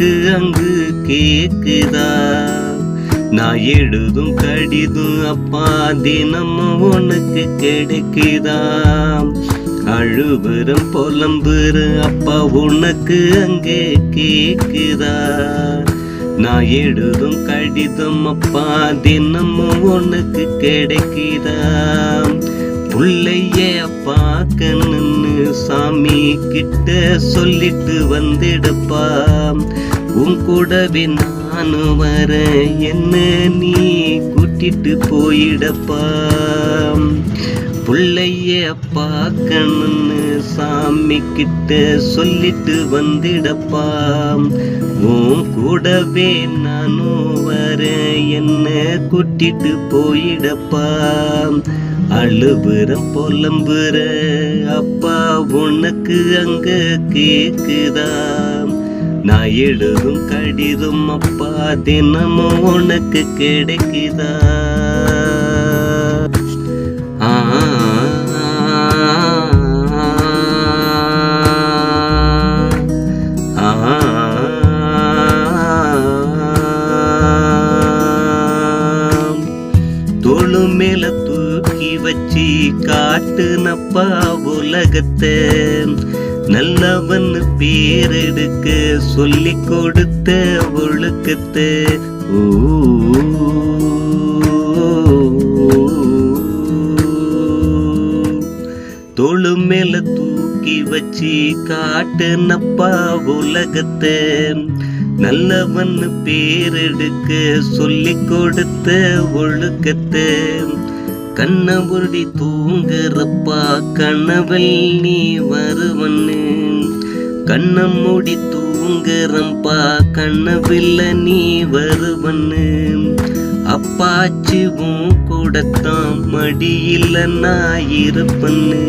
உனக்கு அங்கு கேக்குதா? நான் எழுதும் கடிதம் அப்பா தினமும் உனக்கு கிடைக்குதா? அழுவுறம் புலம்புற அப்பா உனக்கு அங்கே கேக்குதா? நான் எழுதும் கடிதம் அப்பா தினமும் உனக்கு கிடைக்குதா? புள்ளைய பார்க்கணுன்னு சாமி கிட்ட சொல்லிட்டு வந்துடப்பா. உன் கூடவே நானும் வர என்ன நீ கூட்டிட்டு போயிடப்பா. புள்ளைய பார்க்கணுன்னு சாமி கிட்ட சொல்லிட்டு வந்துடப்பா. உன் கூடவே நானும் வர என்ன கூட்டிட்டு போயிடப்பா. அழுவுறம் புலம்புற அப்பா உனக்கு அங்க கேக்குதா? நான் எழுதும் கடிதம் அப்பா தினமும் உனக்கு கிடைக்குதா? தோளு மேல தூக்கி வச்சு காட்டுனப்பா உலகத்தை. நல்லவன் பேரெடுக்க சொல்லி கொடுத்த ஒழுக்கத்தை. தோளு மேல தூக்கி வச்சு காட்டுனப்பா உலகத்தை. நல்லவன் பேரெடுக்க சொல்லி கொடுத்த ஒழுக்கத்தை. கண்ண மூடி தூங்குறப்பா கனவில் நீ வருவன்னு. கண்ண மூடி தூங்குறப்பா கனவில் நீ வருவன்னு. அப்பாச்சி உன் கூடத்தான் மடியில் நான் இருப்பன்னு.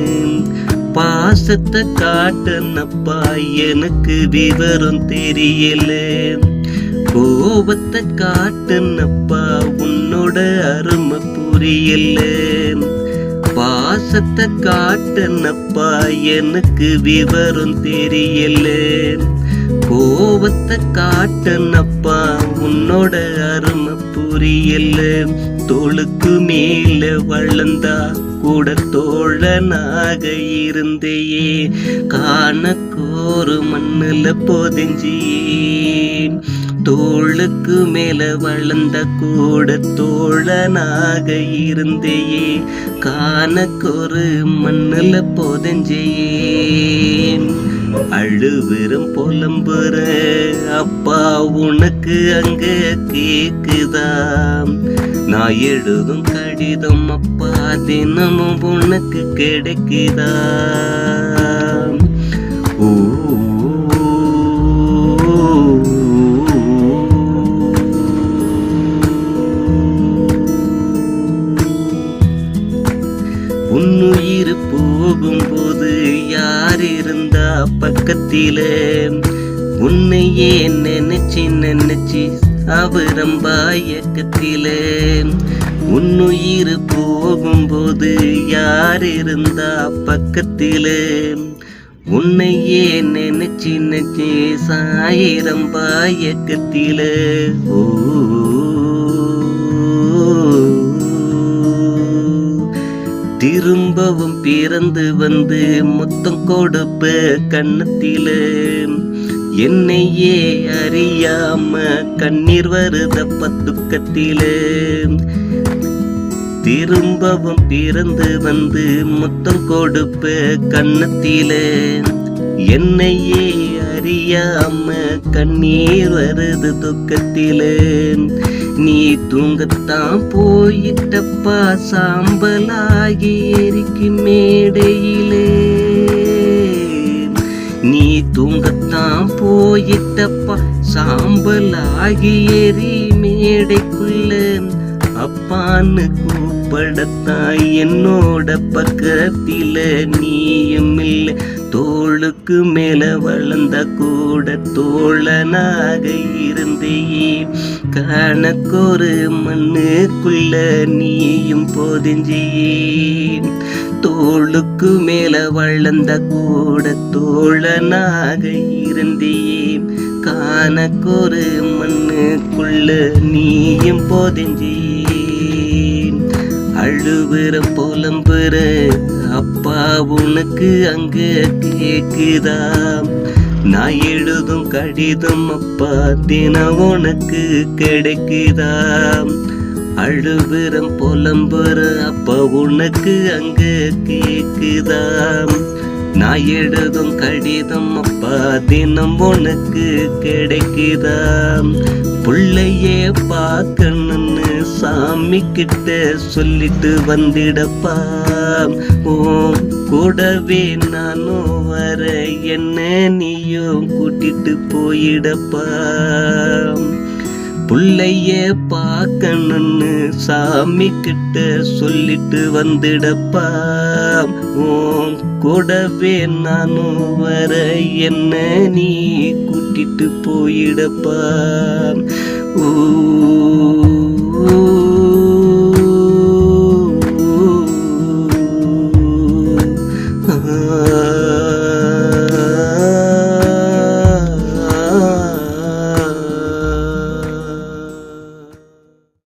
பாசத்தை காட்டுனப்பா எனக்கு விவரம் தெரியல. கோபத்தை காட்டுனப்பா உன்னோட அருமை புரியல. பாசத்தை காட்டுனப்பா எனக்கு விவரம் தெரியல. கோபத்தை காட்டுனப்பா உன்னோட அருமை புரியல. தோளுக்கு மேல வளர்ந்தா கூட தோழனாக இருந்தையே. காணக்கோரு மண்ணுல பொதிஞ்சியே. தோளுக்கு மேல வளர்ந்த கூட தோழனாக இருந்தையே. காணக்கோரு மண்ணுல பொதிஞ்சியே. அழுவுறம் புலம்புற அப்பா உனக்கு அங்க கேக்குதா? நான் எழுதும் கடிதம் அப்பா தினமும் உனக்கு கிடைக்குதா? உன்னுயிர் போகும்போது யார் இருந்தா பக்கத்தில? உன்னையே நினைச்சு நினைச்சு அவரம்பா இயக்கத்தில. உன்னுயிர் போகும்போது யார் இருந்தா பக்கத்தில? உன்னையே நினைச்சு நினைச்சு சாயிரம்பா இயக்கத்தில. திரும்பவும் பிறந்து வந்து முத்தம் கொடுப்ப கண்ணத்தில. என்னையே அறியாம கண்ணீர் வருதப்ப துக்கத்தில. திரும்பவும் பிறந்து வந்து முத்தம் கொடுப்ப கண்ணத்தில. என்னையே அறியாம கண்ணீர் வருது துக்கத்தில. நீ தூங்கத்தான் போயிட்டப்பா சாம்பலாகி எரிக்கு மேடையிலே. நீ தூங்கத்தான் போயிட்டப்பா சாம்பலாகி எரி மேடைக்குள்ள. அப்பான்னு கூப்பிடத்தான் என்னோட பக்கத்தில நீயும் இல்லை. தோளுக்கு மேல வளர்ந்த கூட தோழனாக இருந்தையே. கணக்கொரு மண்ணுக்குள்ள நீயும் பொதிஞ்சியே. தோளுக்கு மேல வளர்ந்த கூட தோழனாக இருந்தியே. காணக்கொரு மண்ணுக்குள்ள நீயும் போதெஞ்சி அழுவுற புலம்புற அப்பா உனக்கு அங்க கேக்குதா? நான் எழுதும் கடிதம் அப்பா தினம் உனக்கு கிடைக்குதா? அழுவுறம் புலம்புற அப்பா உனக்கு அங்க கேக்குதா? நான் எழுதும் கடிதம் அப்பா தினம் உனக்கு கிடைக்குதா? புள்ளையே பார்க்கணும்னு சாமி கிட்ட சொல்லிட்டு வந்திடப்பா. ஓ கூடவே நானும் வர என்ன நீயும் கூட்டிட்டு போயிடப்பா. புள்ளைய பார்க்கணும்னு சாமி கிட்ட சொல்லிட்டு வந்துடப்பா. ஓம் கூடவே நானும் வர என்ன நீ கூட்டிட்டு போயிடப்பா. ஓ